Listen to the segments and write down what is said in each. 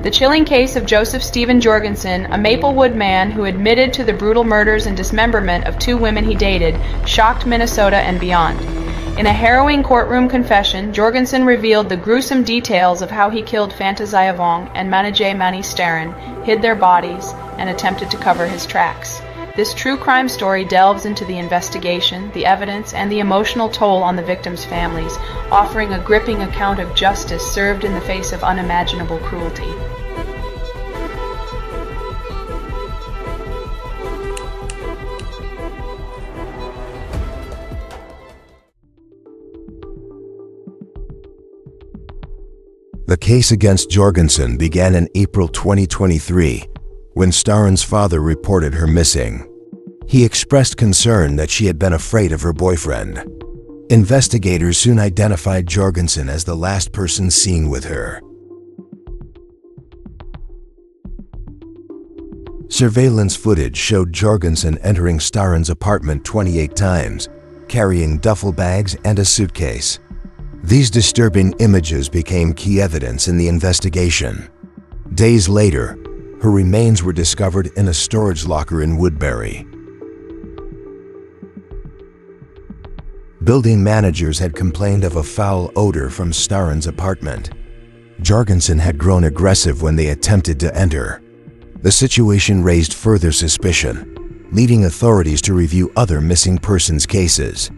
The chilling case of Joseph Steven Jorgenson, a Maplewood man who admitted to the brutal murders and dismemberment of 2 women he dated, shocked Minnesota and beyond. In a harrowing courtroom confession, Jorgenson revealed the gruesome details of how he killed Fanta Xayavong and Manijeh Starren, hid their bodies, and attempted to cover his tracks. This true crime story delves into the investigation, the evidence, and the emotional toll on the victims' families, offering a gripping account of justice served in the face of unimaginable cruelty. The case against Jorgenson began in April 2023, when Starren's father reported her missing. He expressed concern that she had been afraid of her boyfriend. Investigators soon identified Jorgenson as the last person seen with her. Surveillance footage showed Jorgenson entering Starren's apartment 28 times, carrying duffel bags and a suitcase. These disturbing images became key evidence in the investigation. Days later, her remains were discovered in a storage locker in Woodbury. Building managers had complained of a foul odor from Starren's apartment. Jorgenson had grown aggressive when they attempted to enter. The situation raised further suspicion, leading authorities to review other missing persons cases.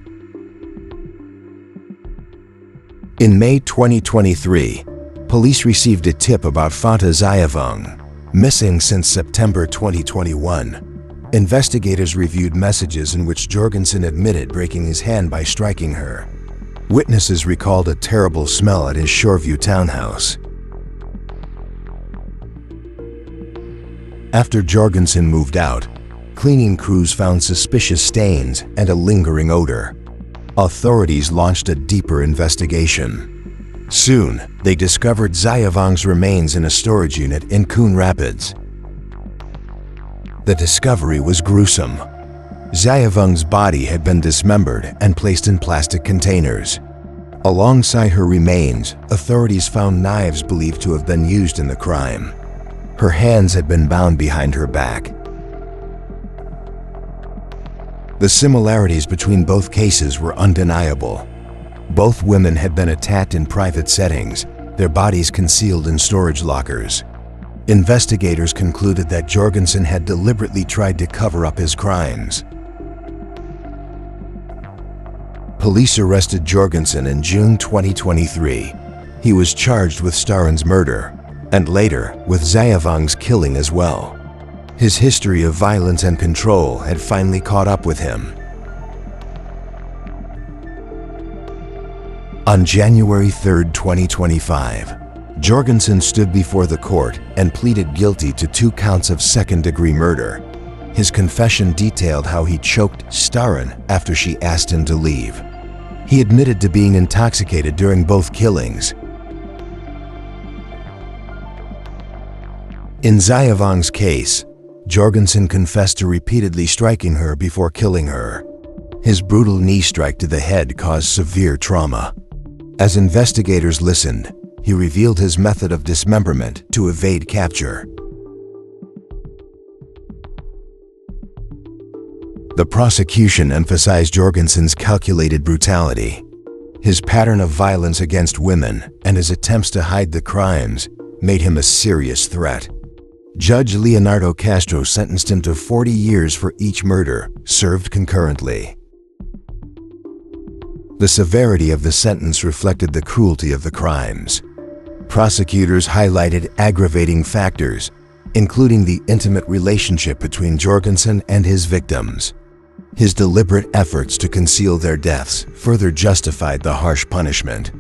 In May 2023, police received a tip about Fanta Xayavong, missing since September 2021. Investigators reviewed messages in which Jorgenson admitted breaking his hand by striking her. Witnesses recalled a terrible smell at his Shoreview townhouse. After Jorgenson moved out, cleaning crews found suspicious stains and a lingering odor. Authorities launched a deeper investigation. Soon, they discovered Xayavong's remains in a storage unit in Coon Rapids. The discovery was gruesome. Xayavong's body had been dismembered and placed in plastic containers. Alongside her remains, authorities found knives believed to have been used in the crime. Her hands had been bound behind her back. The similarities between both cases were undeniable. Both women had been attacked in private settings, their bodies concealed in storage lockers. Investigators concluded that Jorgenson had deliberately tried to cover up his crimes. Police arrested Jorgenson in June 2023. He was charged with Starren's murder, and later with Xayavong's killing as well. His history of violence and control had finally caught up with him. On January 3, 2025, Jorgenson stood before the court and pleaded guilty to 2 counts of second-degree murder. His confession detailed how he choked Starren after she asked him to leave. He admitted to being intoxicated during both killings. In Xayavong's case, Jorgenson confessed to repeatedly striking her before killing her. His brutal knee strike to the head caused severe trauma. As investigators listened, he revealed his method of dismemberment to evade capture. The prosecution emphasized Jorgenson's calculated brutality. His pattern of violence against women and his attempts to hide the crimes made him a serious threat. Judge Leonardo Castro sentenced him to 40 years for each murder, served concurrently. The severity of the sentence reflected the cruelty of the crimes. Prosecutors highlighted aggravating factors, including the intimate relationship between Jorgenson and his victims. His deliberate efforts to conceal their deaths further justified the harsh punishment.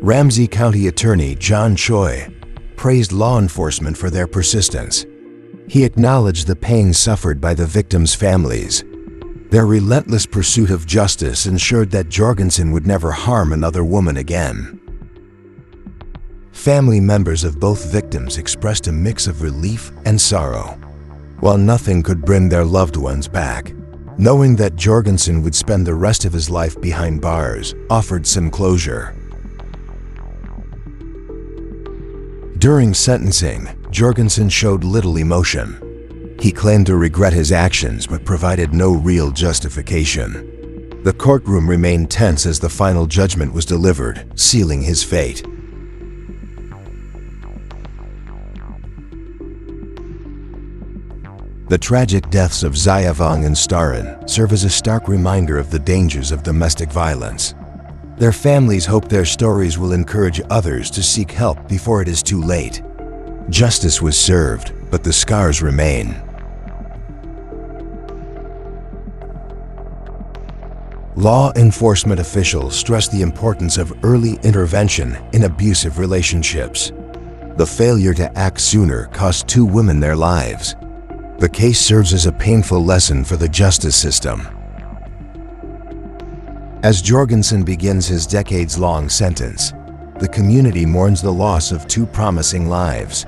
Ramsey County Attorney John Choi praised law enforcement for their persistence. He acknowledged the pain suffered by the victims' families. Their relentless pursuit of justice ensured that Jorgenson would never harm another woman again. Family members of both victims expressed a mix of relief and sorrow. While nothing could bring their loved ones back, Knowing that Jorgenson would spend the rest of his life behind bars offered some closure. During sentencing, Jorgenson showed little emotion. He claimed to regret his actions but provided no real justification. The courtroom remained tense as the final judgment was delivered, sealing his fate. The tragic deaths of Xayavong and Starren serve as a stark reminder of the dangers of domestic violence. Their families hope their stories will encourage others to seek help before it is too late. Justice was served, but the scars remain. Law enforcement officials stress the importance of early intervention in abusive relationships. The failure to act sooner cost 2 women their lives. The case serves as a painful lesson for the justice system. As Jorgenson begins his decades-long sentence, the community mourns the loss of 2 promising lives.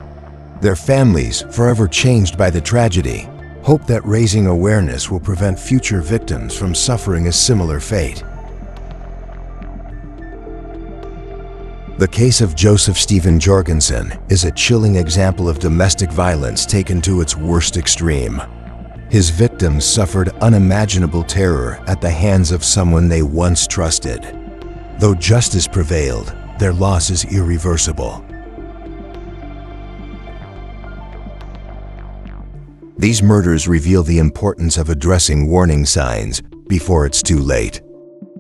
Their families, forever changed by the tragedy, hope that raising awareness will prevent future victims from suffering a similar fate. The case of Joseph Steven Jorgenson is a chilling example of domestic violence taken to its worst extreme. His victims suffered unimaginable terror at the hands of someone they once trusted. Though justice prevailed, their loss is irreversible. These murders reveal the importance of addressing warning signs before it's too late.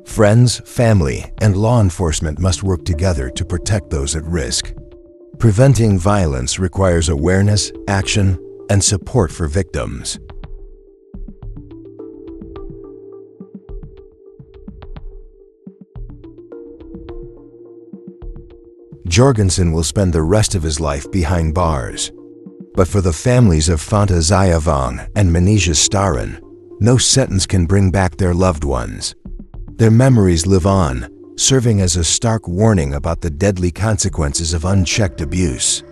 Friends, family, and law enforcement must work together to protect those at risk. Preventing violence requires awareness, action, and support for victims. Jorgenson will spend the rest of his life behind bars. But for the families of Fanta Xayavong and Manijeh Starren, no sentence can bring back their loved ones. Their memories live on, serving as a stark warning about the deadly consequences of unchecked abuse.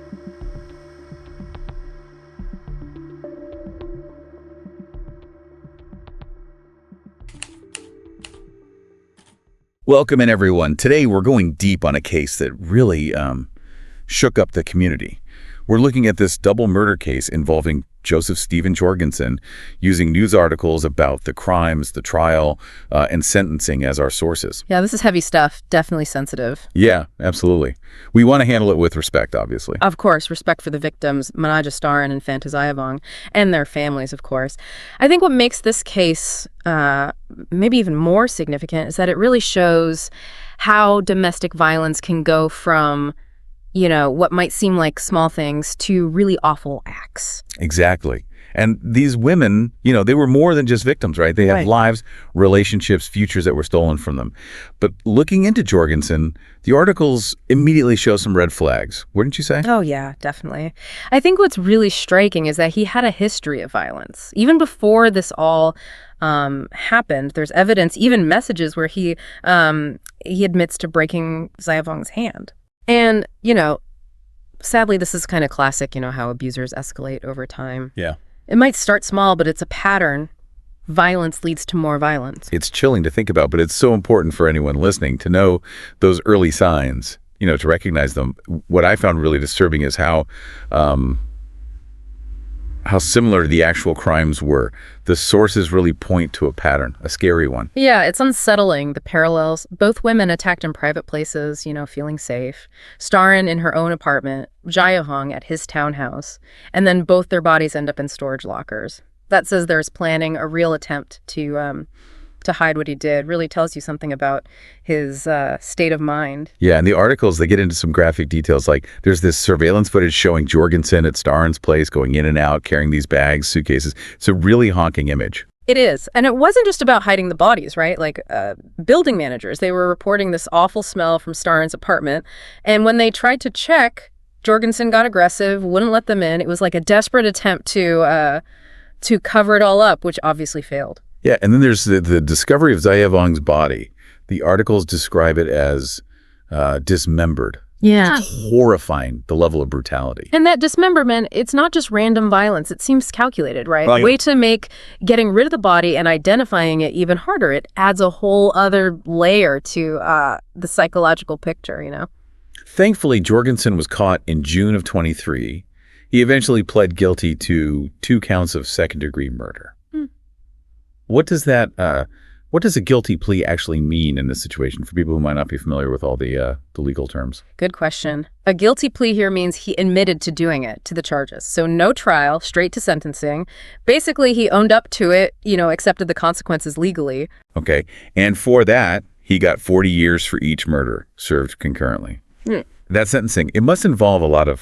Welcome in, everyone. Today we're going deep on a case that really shook up the community. We're looking at this double murder case involving Joseph Steven Jorgenson, using news articles about the crimes, the trial, and sentencing as our sources. Yeah, this is heavy stuff. Definitely sensitive. Yeah, absolutely. We want to handle it with respect, obviously. Of course, respect for the victims, Manijeh Starren and Fanta Xayavong, and their families, of course. I think what makes this case maybe even more significant is that it really shows how domestic violence can go from what might seem like small things to really awful acts. Exactly. And these women, they were more than just victims, right? They have lives, relationships, futures that were stolen from them. But looking into Jorgenson, the articles immediately show some red flags, wouldn't you say? Oh, yeah, definitely. I think what's really striking is that he had a history of violence. Even before this all happened, there's evidence, even messages where he admits to breaking Xayavong's hand. And, sadly, this is kind of classic, how abusers escalate over time. Yeah. It might start small, but it's a pattern. Violence leads to more violence. It's chilling to think about, but it's so important for anyone listening to know those early signs, to recognize them. What I found really disturbing is how similar the actual crimes were. The sources really point to a pattern, a scary one. Yeah, it's unsettling, the parallels. Both women attacked in private places, feeling safe. Starren in her own apartment, Xayavong at his townhouse, and then both their bodies end up in storage lockers. That says there's planning, a real attempt to hide what he did. Really tells you something about his state of mind. Yeah, and the articles, they get into some graphic details, like there's this surveillance footage showing Jorgenson at Starren's place going in and out, carrying these bags, suitcases. It's a really honking image. It is. And it wasn't just about hiding the bodies, right? Like building managers, they were reporting this awful smell from Starren's apartment. And when they tried to check, Jorgenson got aggressive, wouldn't let them in. It was like a desperate attempt to cover it all up, which obviously failed. Yeah, and then there's the discovery of Xayavong's body. The articles describe it as dismembered. Yeah. It's horrifying, the level of brutality. And that dismemberment, it's not just random violence. It seems calculated, right? Right. Way to make getting rid of the body and identifying it even harder. It adds a whole other layer to the psychological picture, you know? Thankfully, Jorgenson was caught in June of 23. He eventually pled guilty to 2 counts of second-degree murder. What does a guilty plea actually mean in this situation for people who might not be familiar with all the legal terms? Good question. A guilty plea here means he admitted to doing it, to the charges. So no trial, straight to sentencing. Basically, he owned up to it, accepted the consequences legally. Okay. And for that, he got 40 years for each murder served concurrently. That sentencing, it must involve a lot of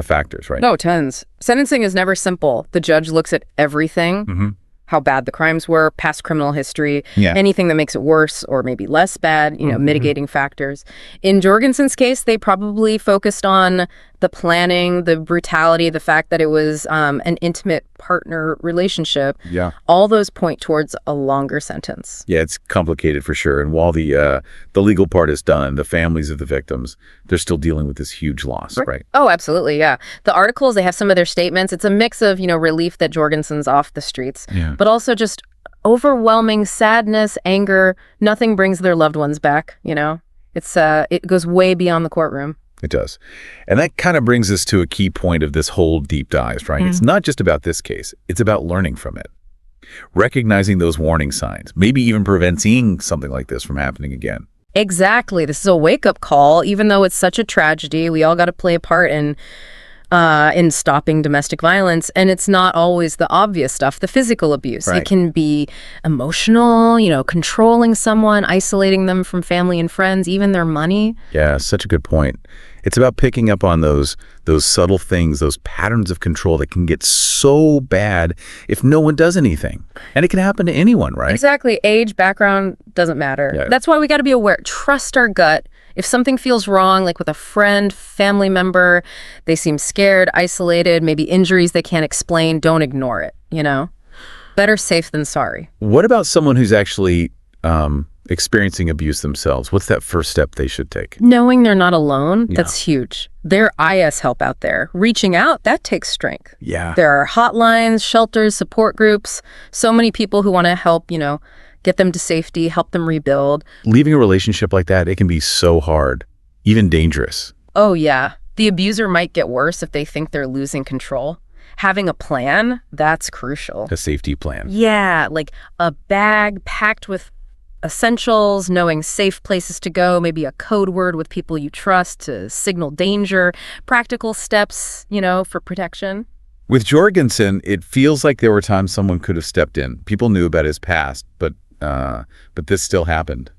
factors, right? No, tons. Sentencing is never simple. The judge looks at everything. How bad the crimes were, past criminal history, anything that makes it worse or maybe less bad, mitigating factors. In Jorgenson's case, they probably focused on the planning, the brutality, the fact that it was an intimate partner relationship. Yeah. All those point towards a longer sentence. Yeah, it's complicated for sure. And while the legal part is done, the families of the victims, they're still dealing with this huge loss, right? Oh, absolutely, yeah. The articles, they have some of their statements. It's a mix of, relief that Jorgenson's off the streets, but also just overwhelming sadness, anger. Nothing brings their loved ones back, it goes way beyond the courtroom. It does. And that kind of brings us to a key point of this whole deep dive, right? It's not just about this case. It's about learning from it. Recognizing those warning signs, maybe even preventing something like this from happening again. Exactly. This is a wake-up call. Even though it's such a tragedy, we all got to play a part in stopping domestic violence. And it's not always the obvious stuff, the physical abuse. Right. It can be emotional, controlling someone, isolating them from family and friends, even their money. Yeah, such a good point. It's about picking up on those subtle things, those patterns of control that can get so bad if no one does anything. And it can happen to anyone, right? Exactly. Age, background, doesn't matter. Yeah. That's why we got to be aware. Trust our gut. If something feels wrong, like with a friend, family member, they seem scared, isolated, maybe injuries they can't explain, don't ignore it, Better safe than sorry. What about someone who's actually experiencing abuse themselves? What's that first step they should take? Knowing they're not alone, that's huge. There are IS help out there. Reaching out, that takes strength. Yeah. There are hotlines, shelters, support groups, so many people who want to help, get them to safety, help them rebuild. Leaving a relationship like that, it can be so hard, even dangerous. Oh, yeah. The abuser might get worse if they think they're losing control. Having a plan, that's crucial. A safety plan. Yeah, like a bag packed with essentials, knowing safe places to go, maybe a code word with people you trust to signal danger, practical steps, for protection. With Jorgenson, it feels like there were times someone could have stepped in. People knew about his past, but this still happened.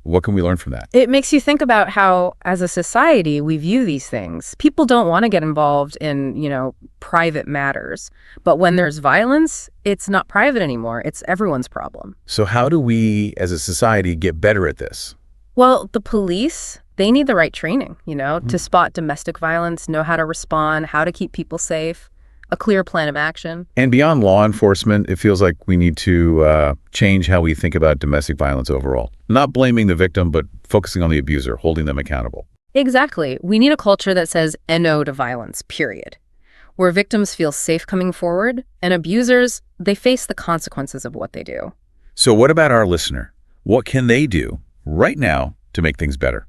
What can we learn from that? It makes you think about how, as a society, we view these things. People don't want to get involved in, private matters. But when there's violence, it's not private anymore. It's everyone's problem. So how do we, as a society, get better at this? Well, the police, they need the right training, to spot domestic violence, know how to respond, how to keep people safe, a clear plan of action. And beyond law enforcement, it feels like we need to change how we think about domestic violence overall. Not blaming the victim, but focusing on the abuser, holding them accountable. Exactly. We need a culture that says no to violence, period. Where victims feel safe coming forward, and abusers, they face the consequences of what they do. So what about our listener? What can they do right now to make things better?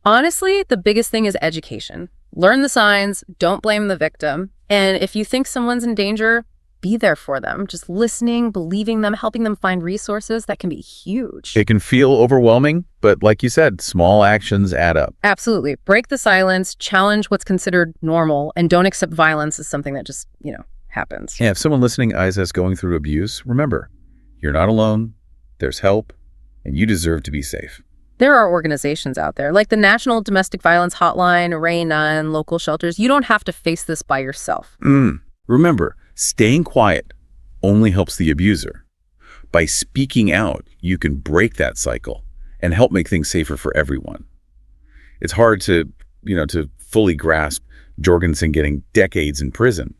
Honestly, the biggest thing is education. Learn the signs, don't blame the victim. And if you think someone's in danger, be there for them. Just listening, believing them, helping them find resources, that can be huge. It can feel overwhelming, but like you said, small actions add up. Absolutely. Break the silence, challenge what's considered normal, and don't accept violence as something that just, happens. Yeah, if someone listening is going through abuse, remember, you're not alone, there's help, and you deserve to be safe. There are organizations out there, like the National Domestic Violence Hotline, Array 9, local shelters. You don't have to face this by yourself. Remember, staying quiet only helps the abuser. By speaking out, you can break that cycle and help make things safer for everyone. It's hard to fully grasp Jorgenson getting decades in prison.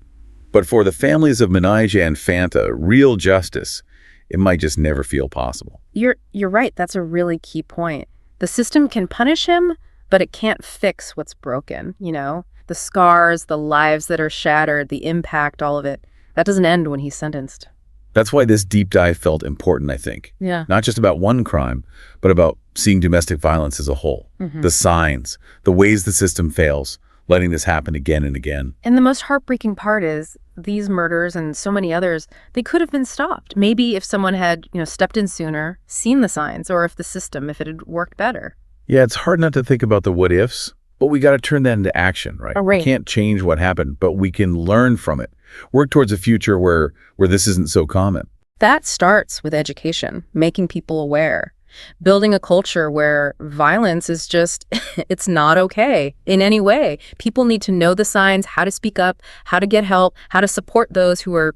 But for the families of Manijeh and Fanta, real justice, it might just never feel possible. You're right. That's a really key point. The system can punish him, but it can't fix what's broken, The scars, the lives that are shattered, the impact, all of it. That doesn't end when he's sentenced. That's why this deep dive felt important, I think. Yeah. Not just about one crime, but about seeing domestic violence as a whole. The signs, the ways the system fails, letting this happen again and again. And the most heartbreaking part is these murders and so many others, they could have been stopped. Maybe if someone had, stepped in sooner, seen the signs, or if it had worked better. Yeah, it's hard not to think about the what ifs, but we got to turn that into action, right? Oh, right. We can't change what happened, but we can learn from it. Work towards a future where this isn't so common. That starts with education, making people aware, building a culture where violence is just, it's not okay in any way. People need to know the signs, how to speak up, how to get help, how to support those who are,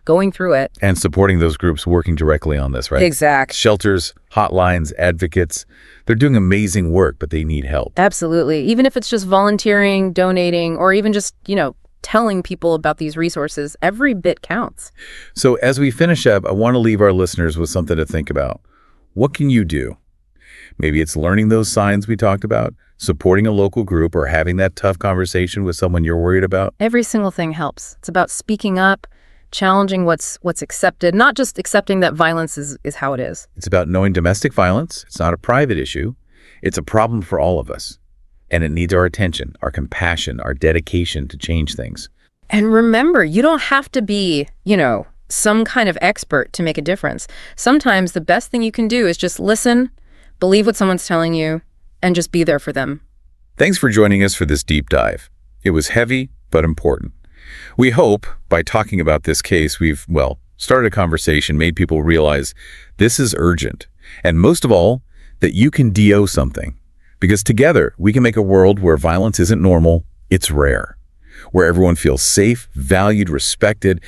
going through it. And supporting those groups working directly on this, right? Exactly. Shelters, hotlines, advocates, they're doing amazing work, but they need help. Absolutely. Even if it's just volunteering, donating, or even just, telling people about these resources, every bit counts. So as we finish up, I want to leave our listeners with something to think about. What can you do? Maybe it's learning those signs we talked about, supporting a local group, or having that tough conversation with someone you're worried about. Every single thing helps. It's about speaking up, challenging what's accepted, not just accepting that violence is how it is. It's about knowing domestic violence. It's not a private issue. It's a problem for all of us. And it needs our attention, our compassion, our dedication to change things. And remember, you don't have to be, some kind of expert to make a difference. Sometimes the best thing you can do is just listen, believe what someone's telling you, and just be there for them. Thanks for joining us for this deep dive. It was heavy, but important. We hope, by talking about this case, we've, started a conversation, made people realize this is urgent. And most of all, that you can do something. Because together, we can make a world where violence isn't normal, it's rare. Where everyone feels safe, valued, respected,